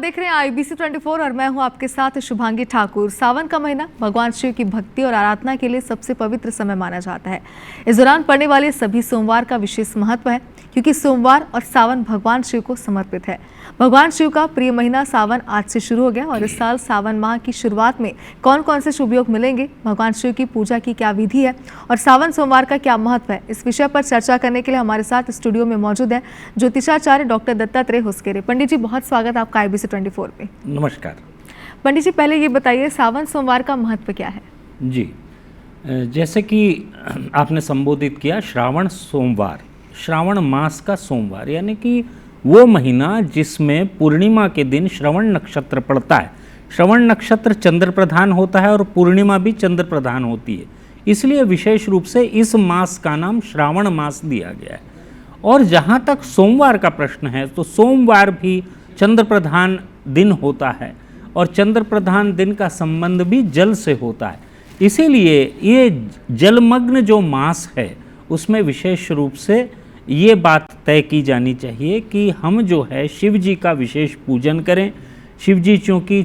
देख रहे हैं IBC 24 और मैं हूं आपके साथ शुभांगी ठाकुर। सावन का महीना भगवान शिव की भक्ति और आराधना के लिए सबसे पवित्र समय माना जाता है। इस दौरान पड़ने वाले सभी सोमवार का विशेष महत्व है, क्योंकि सोमवार और सावन भगवान शिव को समर्पित है। भगवान शिव का प्रिय महीना सावन आज से शुरू हो गया और इस साल सावन माह की शुरुआत में कौन कौन से शुभ योग मिलेंगे, भगवान शिव की पूजा की क्या विधि है और सावन सोमवार का क्या महत्व है, इस विषय पर चर्चा करने के लिए हमारे साथ स्टूडियो में मौजूद है ज्योतिषाचार्य डॉक्टर दत्तात्रेय हुस्केरे। पंडित जी, बहुत स्वागत है आपका IBC 24 पे। नमस्कार पंडित जी, पहले ये बताइए सावन सोमवार का महत्व क्या है? जी, जैसे कि आपने संबोधित किया, श्रावण सोमवार, श्रावण मास का सोमवार, यानी कि वो महीना जिसमें पूर्णिमा के दिन श्रवण नक्षत्र पड़ता है। श्रवण नक्षत्र चंद्र प्रधान होता है और पूर्णिमा भी चंद्र प्रधान होती है, इसलिए विशेष रूप से इस मास का नाम श्रावण मास दिया गया है। और जहाँ तक सोमवार का प्रश्न है, तो सोमवार भी चंद्र प्रधान दिन होता है और चंद्र प्रधान दिन का संबंध भी जल से होता है, इसीलिए ये जलमग्न जो मास है उसमें विशेष रूप से ये बात तय की जानी चाहिए कि हम जो है शिव जी का विशेष पूजन करें। शिव जी चूँकि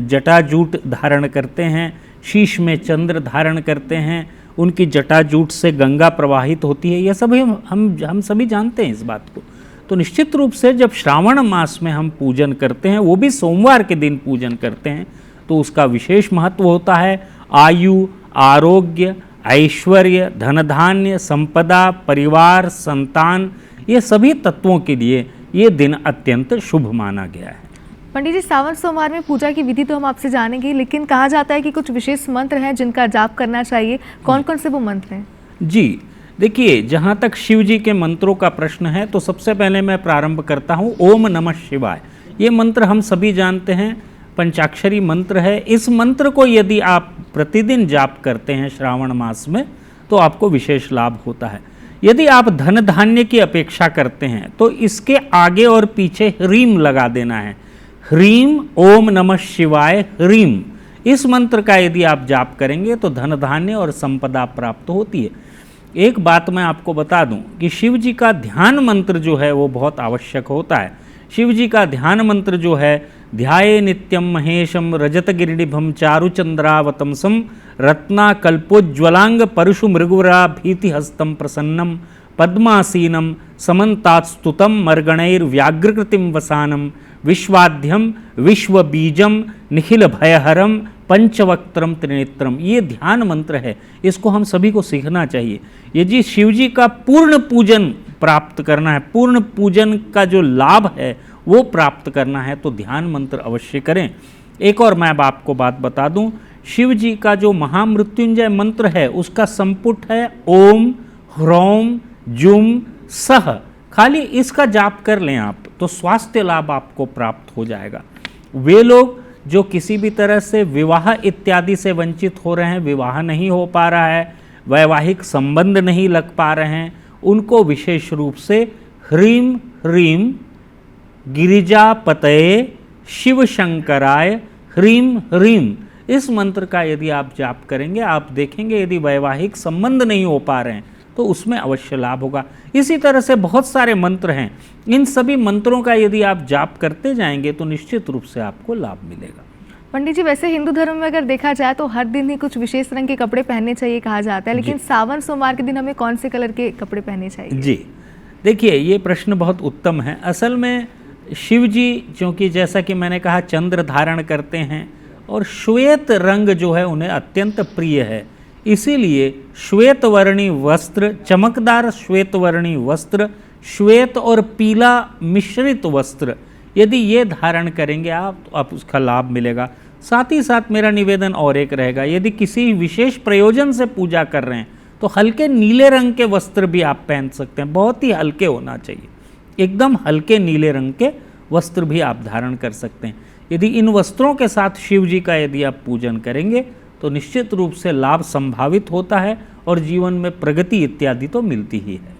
जटाजूट धारण करते हैं, शीश में चंद्र धारण करते हैं, उनकी जटाजूट से गंगा प्रवाहित होती है, यह सभी हम सभी जानते हैं इस बात को। तो निश्चित रूप से जब श्रावण मास में हम पूजन करते हैं, वो भी सोमवार के दिन पूजन करते हैं, तो उसका विशेष महत्व होता है। आयु, आरोग्य, ऐश्वर्य, धन धान्य, संपदा, परिवार, संतान, ये सभी तत्वों के लिए ये दिन अत्यंत शुभ माना गया है। पंडित जी, सावन सोमवार में पूजा की विधि तो हम आपसे जानेंगे, लेकिन कहा जाता है कि कुछ विशेष मंत्र हैं जिनका जाप करना चाहिए। कौन कौन से वो मंत्र हैं? जी देखिए, जहाँ तक शिव जी के मंत्रों का प्रश्न है, तो सबसे पहले मैं प्रारंभ करता हूँ ओम नमः शिवाय। ये मंत्र हम सभी जानते हैं, पंचाक्षरी मंत्र है। इस मंत्र को यदि आप प्रतिदिन जाप करते हैं श्रावण मास में, तो आपको विशेष लाभ होता है। यदि आप धन धान्य की अपेक्षा करते हैं, तो इसके आगे और पीछे ह्रीम लगा देना है। ह्रीम, ओम नमः शिवाय ह्रीम, इस मंत्र का यदि आप जाप करेंगे तो धन धान्य और संपदा प्राप्त होती है। एक बात मैं आपको बता दूं कि शिव जी का ध्यान मंत्र जो है वो बहुत आवश्यक होता है। शिव जी का ध्यान मंत्र जो है, ध्याये नित्यम महेशम रजत गिरिनिभम चारुचंद्रावतंसम रत्नाकल्पोज्ज्वलांग परशु मृगुरा भीति हस्तम प्रसन्नम पद्मासीनम समन्तात्स्तुतम मर्गणैर्व्याघ्रकृतिम वसानम विश्वाद्यम विश्वबीजम निखिल भयहरम पंचवक्त्रम त्रिनेत्रम। ये ध्यान मंत्र है, इसको हम सभी को सीखना चाहिए। यदि शिव जी का पूर्ण पूजन प्राप्त करना है, पूर्ण पूजन का जो लाभ है वो प्राप्त करना है, तो ध्यान मंत्र अवश्य करें। एक और मैं आपको बात बता दूं, शिव जी का जो महामृत्युंजय मंत्र है उसका संपुट है ओम ह्रौम जुम सह। खाली इसका जाप कर लें आप, तो स्वास्थ्य लाभ आपको प्राप्त हो जाएगा। वे लोग जो किसी भी तरह से विवाह इत्यादि से वंचित हो रहे हैं, विवाह नहीं हो पा रहा है, वैवाहिक संबंध नहीं लग पा रहे हैं, उनको विशेष रूप से ह्रीम ह्रीम गिरिजापतये शिव शंकराय ह्रीम ह्रीम, इस मंत्र का यदि आप जाप करेंगे, आप देखेंगे यदि वैवाहिक संबंध नहीं हो पा रहे हैं तो उसमें अवश्य लाभ होगा। इसी तरह से बहुत सारे मंत्र हैं, इन सभी मंत्रों का यदि आप जाप करते जाएंगे तो निश्चित रूप से आपको लाभ मिलेगा। पंडित जी, वैसे हिंदू धर्म में अगर देखा जाए तो हर दिन ही कुछ विशेष रंग के कपड़े पहनने चाहिए कहा जाता है, लेकिन सावन सोमवार के दिन हमें कौन से कलर के कपड़े पहनने चाहिए? जी देखिए, ये प्रश्न बहुत उत्तम है। असल में शिव जी क्योंकि जैसा कि मैंने कहा चंद्र धारण करते हैं और श्वेत रंग जो है उन्हें अत्यंत प्रिय है, इसीलिए श्वेत वर्णी वस्त्र, चमकदार श्वेत वर्णी वस्त्र, श्वेत और पीला मिश्रित वस्त्र यदि ये धारण करेंगे आप, तो आप उसका लाभ मिलेगा। साथ ही साथ मेरा निवेदन और एक रहेगा, यदि किसी विशेष प्रयोजन से पूजा कर रहे हैं तो हल्के नीले रंग के वस्त्र भी आप पहन सकते हैं। बहुत ही हल्के होना चाहिए, एकदम हल्के नीले रंग के वस्त्र भी आप धारण कर सकते हैं। यदि इन वस्त्रों के साथ शिव जी का यदि आप पूजन करेंगे तो निश्चित रूप से लाभ संभावित होता है और जीवन में प्रगति इत्यादि तो मिलती ही है।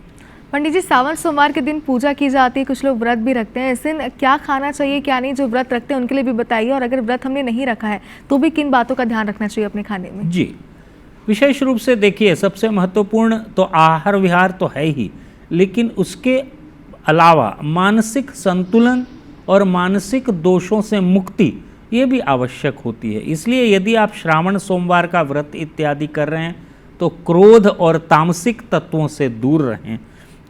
पंडित जी, सावन सोमवार के दिन पूजा की जाती है, कुछ लोग व्रत भी रखते हैं, इस दिन क्या खाना चाहिए क्या नहीं, जो व्रत रखते हैं उनके लिए भी बताइए, और अगर व्रत हमने नहीं रखा है तो भी किन बातों का ध्यान रखना चाहिए अपने खाने में? जी विशेष रूप से देखिए, सबसे महत्वपूर्ण तो आहार विहार तो है ही, लेकिन उसके अलावा मानसिक संतुलन और मानसिक दोषों से मुक्ति ये भी आवश्यक होती है। इसलिए यदि आप श्रावण सोमवार का व्रत इत्यादि कर रहे हैं तो क्रोध और तामसिक तत्वों से दूर रहें,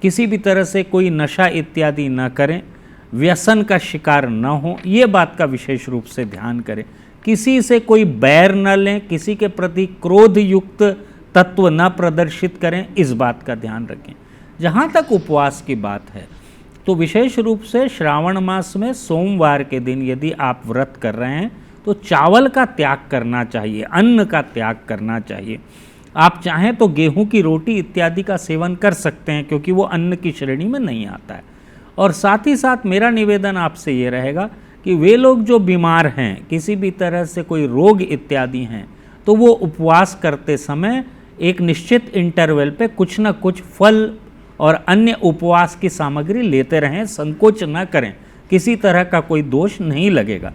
किसी भी तरह से कोई नशा इत्यादि न करें, व्यसन का शिकार न हो, ये बात का विशेष रूप से ध्यान करें। किसी से कोई बैर न लें, किसी के प्रति क्रोध युक्त तत्व न प्रदर्शित करें, इस बात का ध्यान रखें। जहाँ तक उपवास की बात है तो विशेष रूप से श्रावण मास में सोमवार के दिन यदि आप व्रत कर रहे हैं तो चावल का त्याग करना चाहिए, अन्न का त्याग करना चाहिए। आप चाहें तो गेहूं की रोटी इत्यादि का सेवन कर सकते हैं क्योंकि वो अन्न की श्रेणी में नहीं आता है। और साथ ही साथ मेरा निवेदन आपसे ये रहेगा कि वे लोग जो बीमार हैं, किसी भी तरह से कोई रोग इत्यादि हैं, तो वो उपवास करते समय एक निश्चित इंटरवल पे कुछ न कुछ फल और अन्य उपवास की सामग्री लेते रहें, संकोच न करें, किसी तरह का कोई दोष नहीं लगेगा।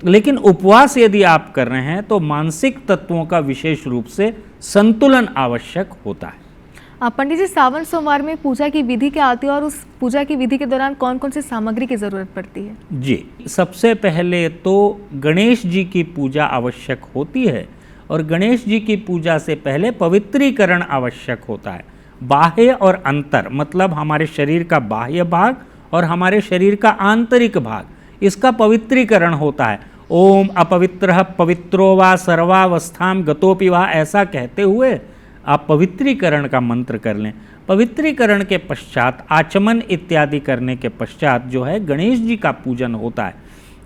लेकिन उपवास यदि आप कर रहे हैं तो मानसिक तत्वों का विशेष रूप से संतुलन आवश्यक होता है। पंडित जी, सावन सोमवार में पूजा की विधि क्या आती है और उस पूजा की विधि के दौरान कौन कौन सी सामग्री की जरूरत पड़ती है? जी, सबसे पहले तो गणेश जी की पूजा आवश्यक होती है और गणेश जी की पूजा से पहले पवित्रीकरण आवश्यक होता है। बाह्य और अंतर, मतलब हमारे शरीर का बाह्य भाग और हमारे शरीर का आंतरिक भाग, इसका पवित्रीकरण होता है। ओम अपवित्रः पवित्रो वा सर्वावस्थाम गतोपि वा, ऐसा कहते हुए आप पवित्रीकरण का मंत्र कर लें। पवित्रीकरण के पश्चात आचमन इत्यादि करने के पश्चात जो है गणेश जी का पूजन होता है।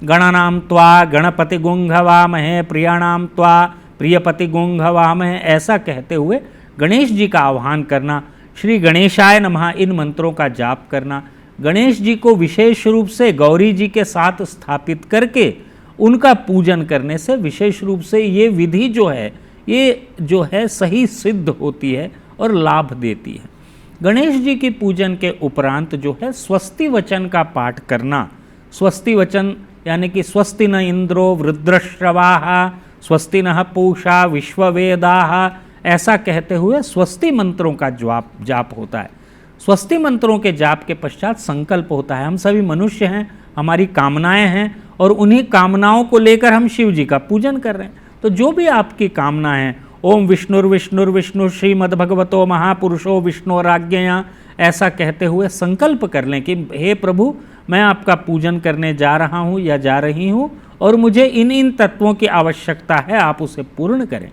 गणानाम त्वा गणपति गुंघवामहे प्रियाणाम त्वा प्रियपति गुंघवामहे, ऐसा कहते हुए गणेश जी का आह्वान करना, श्री गणेशाय नमः इन मंत्रों का जाप करना, गणेश जी को विशेष रूप से गौरी जी के साथ स्थापित करके उनका पूजन करने से विशेष रूप से ये विधि जो है सही सिद्ध होती है और लाभ देती है। गणेश जी की पूजन के उपरांत जो है स्वस्ति वचन का पाठ करना, स्वस्ति वचन यानी कि स्वस्ति न इंद्रो वृद्रश्रवाः स्वस्ति नः पूषा विश्ववेदाः, ऐसा कहते हुए स्वस्ति मंत्रों का जाप होता है। स्वस्ति मंत्रों के जाप के पश्चात संकल्प होता है। हम सभी मनुष्य हैं, हमारी कामनाएं हैं और उन्हीं कामनाओं को लेकर हम शिव जी का पूजन कर रहे हैं। तो जो भी आपकी कामना है, ओम विष्णुर्विष्णुर्विष्णु श्रीमद्भगवतो महापुरुषो विष्णुराज्ञया, ऐसा कहते हुए संकल्प कर लें कि हे प्रभु, मैं आपका पूजन करने जा रहा हूँ या जा रही हूँ और मुझे इन इन तत्वों की आवश्यकता है, आप उसे पूर्ण करें।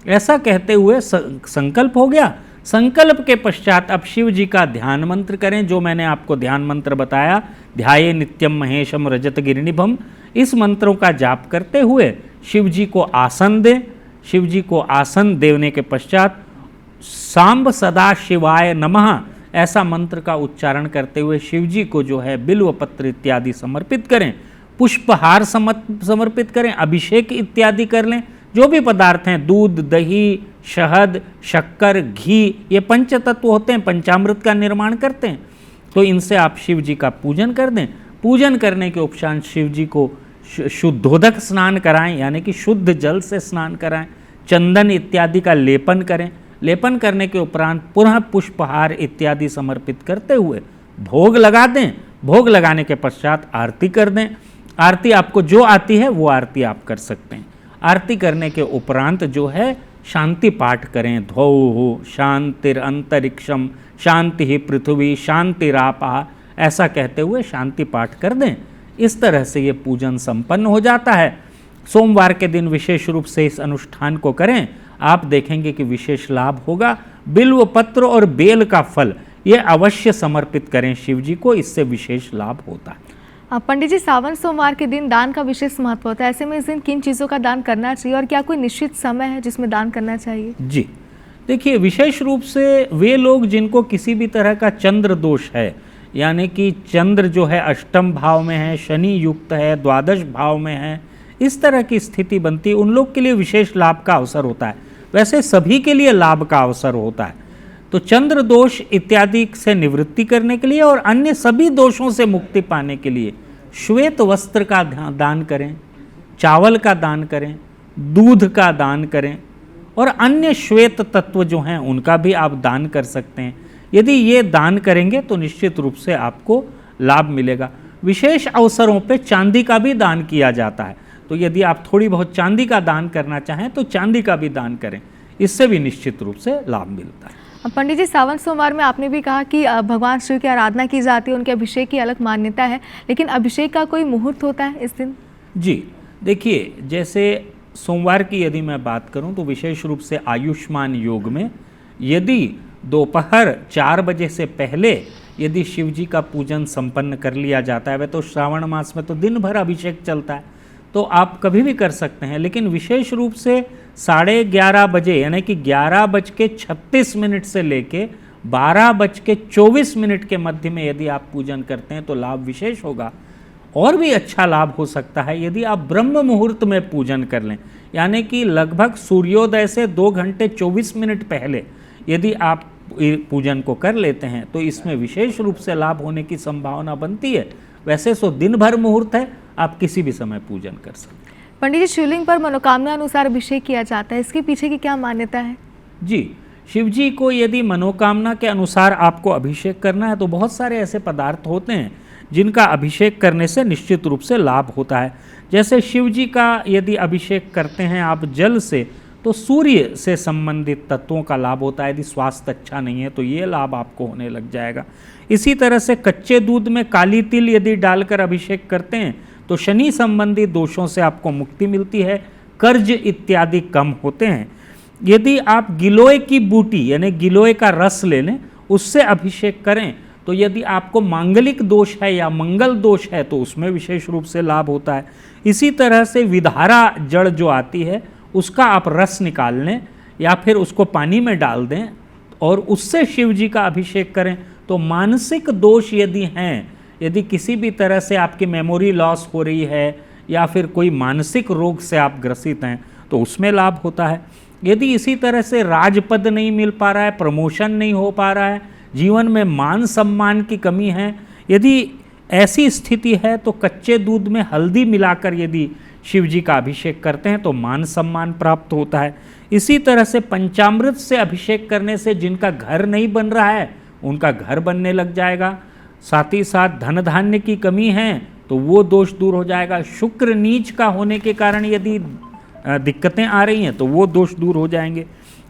ऐसा कहते हुए संकल्प हो गया। संकल्प के पश्चात अब शिव जी का ध्यान मंत्र करें, जो मैंने आपको ध्यान मंत्र बताया, ध्याये नित्यम महेशम रजत गिरिनिभम। इस मंत्रों का जाप करते हुए शिव जी को आसन दें। शिव जी को आसन देने के पश्चात सांब सदा शिवाय नमः ऐसा मंत्र का उच्चारण करते हुए शिव जी को जो है बिल्व पत्र इत्यादि समर्पित करें, पुष्पहार समर्पित करें, अभिषेक इत्यादि कर लें। जो भी पदार्थ हैं, दूध, दही, शहद, शक्कर, घी, ये पंच तत्व होते हैं, पंचामृत का निर्माण करते हैं, तो इनसे आप शिव जी का पूजन कर दें। पूजन करने के उपरांत शिव जी को शुद्धोदक स्नान कराएं, यानी कि शुद्ध जल से स्नान कराएं, चंदन इत्यादि का लेपन करें। लेपन करने के उपरांत पुनः पुष्पहार इत्यादि समर्पित करते हुए भोग लगा दें। भोग लगाने के पश्चात आरती कर दें। आरती आपको जो आती है वो आरती आप कर सकते हैं। आरती करने के उपरांत जो है शांति पाठ करें, धौः शांतिरंतरिक्षम शांति पृथ्वी शांतिरापः, ऐसा कहते हुए शांति पाठ कर दें। इस तरह से ये पूजन संपन्न हो जाता है। सोमवार के दिन विशेष रूप से इस अनुष्ठान को करें, आप देखेंगे कि विशेष लाभ होगा। बिल्व पत्र और बेल का फल ये अवश्य समर्पित करें शिव जी को, इससे विशेष लाभ होता है। पंडित जी, सावन सोमवार के दिन दान का विशेष महत्व होता है, ऐसे में इस दिन किन चीज़ों का दान करना चाहिए और क्या कोई निश्चित समय है जिसमें दान करना चाहिए? जी देखिए, विशेष रूप से वे लोग जिनको किसी भी तरह का चंद्र दोष है, यानी कि चंद्र जो है अष्टम भाव में है, शनि युक्त है, द्वादश भाव में है, इस तरह की स्थिति बनती है, उन लोग के लिए विशेष लाभ का अवसर होता है। वैसे सभी के लिए लाभ का अवसर होता है। तो चंद्र दोष इत्यादि से निवृत्ति करने के लिए और अन्य सभी दोषों से मुक्ति पाने के लिए श्वेत वस्त्र का दान करें, चावल का दान करें, दूध का दान करें और अन्य श्वेत तत्व जो हैं उनका भी आप दान कर सकते हैं। यदि ये दान करेंगे तो निश्चित रूप से आपको लाभ मिलेगा। विशेष अवसरों पे चांदी का भी दान किया जाता है। तो यदि आप थोड़ी बहुत चांदी का दान करना चाहें तो चांदी का भी दान करें, इससे भी निश्चित रूप से लाभ मिलता है। पंडित जी, सावन सोमवार में आपने भी कहा कि भगवान शिव की आराधना की जाती है, उनके अभिषेक की अलग मान्यता है, लेकिन अभिषेक का कोई मुहूर्त होता है इस दिन? जी देखिए, जैसे सोमवार की यदि मैं बात करूं तो विशेष रूप से आयुष्मान योग में यदि दोपहर 4 बजे से पहले यदि शिव जी का पूजन संपन्न कर लिया जाता है, वह तो श्रावण मास में तो दिन भर अभिषेक चलता है, तो आप कभी भी कर सकते हैं, लेकिन विशेष रूप से 11:30 बजे यानी कि 11:36 से लेके 12:24 के मध्य में यदि आप पूजन करते हैं तो लाभ विशेष होगा। और भी अच्छा लाभ हो सकता है यदि आप ब्रह्म मुहूर्त में पूजन कर लें, यानी कि लगभग सूर्योदय से 2 घंटे 24 मिनट पहले यदि आप पूजन को कर लेते हैं तो इसमें विशेष रूप से लाभ होने की संभावना बनती है। वैसे तो दिन भर मुहूर्त है, आप किसी भी समय पूजन कर सकते हैं। पंडित जी, शिवलिंग पर मनोकामना अनुसार अभिषेक किया जाता है, इसके पीछे की क्या मान्यता है? जी, शिव जी को यदि मनोकामना के अनुसार आपको अभिषेक करना है तो बहुत सारे ऐसे पदार्थ होते हैं जिनका अभिषेक करने से निश्चित रूप से लाभ होता है। जैसे शिव जी का यदि अभिषेक करते हैं आप जल से तो सूर्य से संबंधित तत्वों का लाभ होता है। यदि स्वास्थ्य अच्छा नहीं है तो ये लाभ आपको होने लग जाएगा। इसी तरह से कच्चे दूध में काली तिल यदि डालकर अभिषेक करते हैं तो शनि संबंधी दोषों से आपको मुक्ति मिलती है, कर्ज इत्यादि कम होते हैं। यदि आप गिलोय की बूटी यानी गिलोय का रस ले लें, उससे अभिषेक करें तो यदि आपको मांगलिक दोष है या मंगल दोष है तो उसमें विशेष रूप से लाभ होता है। इसी तरह से विधारा जड़ जो आती है उसका आप रस निकाल लें या फिर उसको पानी में डाल दें और उससे शिव जी का अभिषेक करें तो मानसिक दोष यदि हैं, यदि किसी भी तरह से आपकी मेमोरी लॉस हो रही है या फिर कोई मानसिक रोग से आप ग्रसित हैं तो उसमें लाभ होता है। यदि इसी तरह से राजपद नहीं मिल पा रहा है, प्रमोशन नहीं हो पा रहा है, जीवन में मान सम्मान की कमी है, यदि ऐसी स्थिति है तो कच्चे दूध में हल्दी मिलाकर यदि शिव जी का अभिषेक करते हैं तो मान सम्मान प्राप्त होता है। इसी तरह से पंचामृत से अभिषेक करने से जिनका घर नहीं बन रहा है उनका घर बनने लग जाएगा। साथ ही साथ धन धान्य की कमी है तो वो दोष दूर हो जाएगा। शुक्र नीच का होने के कारण यदि दिक्कतें आ रही हैं तो वो दोष दूर हो जाएंगे।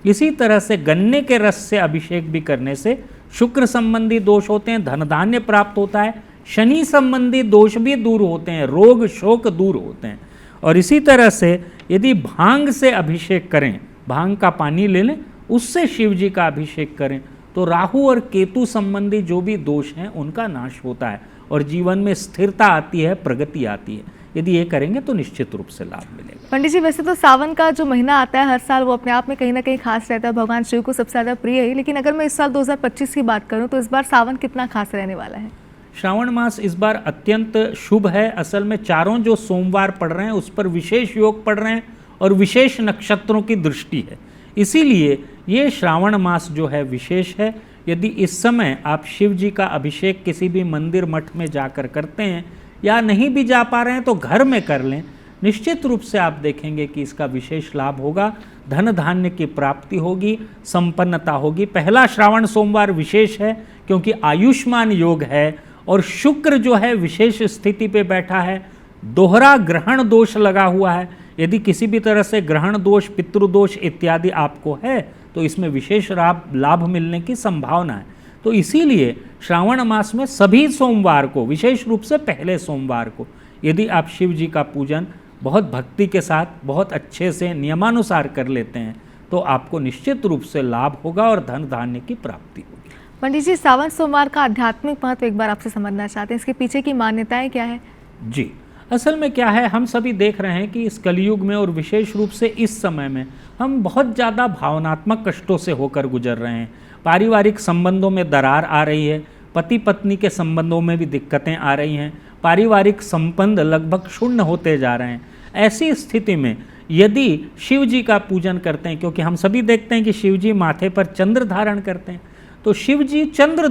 इसी तरह से गन्ने के रस से अभिषेक भी करने से शुक्र संबंधी दोष होते हैं, धन धान्य प्राप्त होता है, शनि संबंधी दोष भी दूर होते हैं, रोग शोक दूर होते हैं। और इसी तरह से यदि भांग से अभिषेक करें, भांग का पानी ले लें, उससे शिव जी का अभिषेक करें तो राहु और केतु संबंधी जो भी दोष हैं उनका नाश होता है और जीवन में स्थिरता आती है, प्रगति आती है। यदि ये करेंगे तो निश्चित रूप से लाभ मिलेगा। पंडित जी, वैसे तो सावन का जो महीना आता है हर साल वो अपने आप में कहीं ना कहीं खास रहता है, भगवान शिव को सबसे ज़्यादा प्रिय है, लेकिन अगर मैं इस साल 2025 की बात करूं तो इस बार सावन कितना खास रहने वाला है? श्रावण मास इस बार अत्यंत शुभ है। असल में चारों जो सोमवार पड़ रहे हैं उस पर विशेष योग पड़ रहे हैं और विशेष नक्षत्रों की दृष्टि है, इसीलिए ये श्रावण मास जो है विशेष है। यदि इस समय आप शिव जी का अभिषेक किसी भी मंदिर मठ में जाकर करते हैं या नहीं भी जा पा रहे हैं तो घर में कर लें, निश्चित रूप से आप देखेंगे कि इसका विशेष लाभ होगा, धन धान्य की प्राप्ति होगी, संपन्नता होगी। पहला श्रावण सोमवार विशेष है क्योंकि आयुष्मान योग है और शुक्र जो है विशेष स्थिति पे बैठा है, दोहरा ग्रहण दोष लगा हुआ है। यदि किसी भी तरह से ग्रहण दोष, पितृदोष इत्यादि आपको है तो इसमें विशेष लाभ मिलने की संभावना है। तो इसीलिए श्रावण मास में सभी सोमवार को, विशेष रूप से पहले सोमवार को, यदि आप शिव जी का पूजन बहुत भक्ति के साथ, बहुत अच्छे से नियमानुसार कर लेते हैं तो आपको निश्चित रूप से लाभ होगा और धन धान्य की प्राप्ति होगी। पंडित जी, सावन सोमवार का आध्यात्मिक महत्व एक बार आपसे समझना चाहते हैं, इसके पीछे की मान्यताएं क्या है? जी, असल में क्या है, हम सभी देख रहे हैं कि इस कलयुग में और विशेष रूप से इस समय में हम बहुत ज़्यादा भावनात्मक कष्टों से होकर गुजर रहे हैं। पारिवारिक संबंधों में दरार आ रही है, पति पत्नी के संबंधों में भी दिक्कतें आ रही हैं, पारिवारिक संबंध लगभग शून्य होते जा रहे हैं। ऐसी स्थिति में यदि शिव जी का पूजन करते हैं, क्योंकि हम सभी देखते हैं कि शिव जी माथे पर चंद्र धारण करते हैं, तो शिव जी चंद्र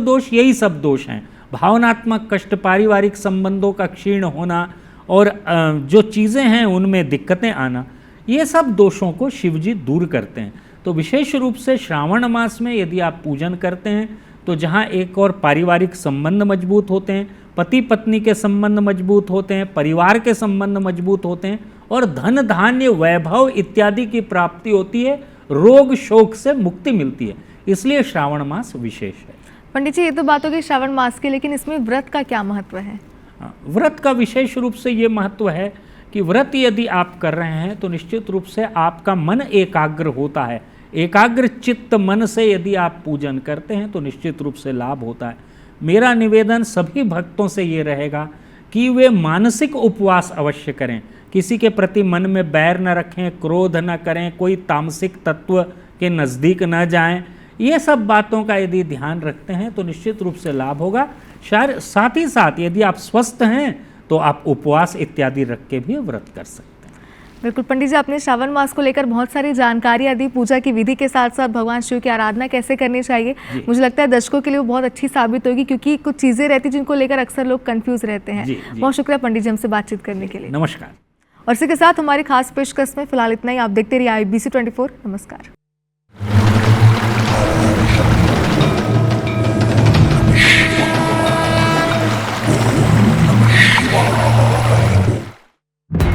दोष यही सब दोष हैं, भावनात्मक कष्ट, पारिवारिक संबंधों का क्षीण होना और जो चीज़ें हैं उनमें दिक्कतें आना, ये सब दोषों को शिव जी दूर करते हैं। तो विशेष रूप से श्रावण मास में यदि आप पूजन करते हैं तो जहाँ एक और पारिवारिक संबंध मजबूत होते हैं, पति पत्नी के संबंध मजबूत होते हैं, परिवार के संबंध मजबूत होते हैं और धन धान्य वैभव इत्यादि की प्राप्ति होती है, रोग शोक से मुक्ति मिलती है। इसलिए श्रावण मास विशेष है। पंडित जी, ये तो बात हो गई श्रावण मास की, लेकिन इसमें व्रत का क्या महत्व है? व्रत का विशेष रूप से ये महत्व है कि व्रत यदि आप कर रहे हैं तो निश्चित रूप से आपका मन एकाग्र होता है। एकाग्र चित्त मन से यदि आप पूजन करते हैं तो निश्चित रूप से लाभ होता है। मेरा निवेदन सभी भक्तों से ये रहेगा कि वे मानसिक उपवास अवश्य करें, किसी के प्रति मन में बैर न रखें, क्रोध न करें, कोई तामसिक तत्व के नज़दीक न जाएं। ये सब बातों का यदि ध्यान रखते हैं तो निश्चित रूप से लाभ होगा। साथ ही साथ यदि आप स्वस्थ हैं तो आप उपवास इत्यादि रख के भी व्रत कर सकते हैं। बिल्कुल पंडित जी, आपने श्रावण मास को लेकर बहुत सारी जानकारियां दी, पूजा की विधि के साथ साथ भगवान शिव की आराधना कैसे करनी चाहिए। मुझे लगता है दर्शकों के लिए वो बहुत अच्छी साबित होगी, क्योंकि कुछ चीज़ें रहती हैं जिनको लेकर अक्सर लोग कंफ्यूज रहते हैं। बहुत शुक्रिया पंडित जी हमसे बातचीत करने के लिए। नमस्कार। और इसी के साथ हमारी खास पेशकश में फिलहाल इतना ही। आप देखते रहिए IBC 24। नमस्कार।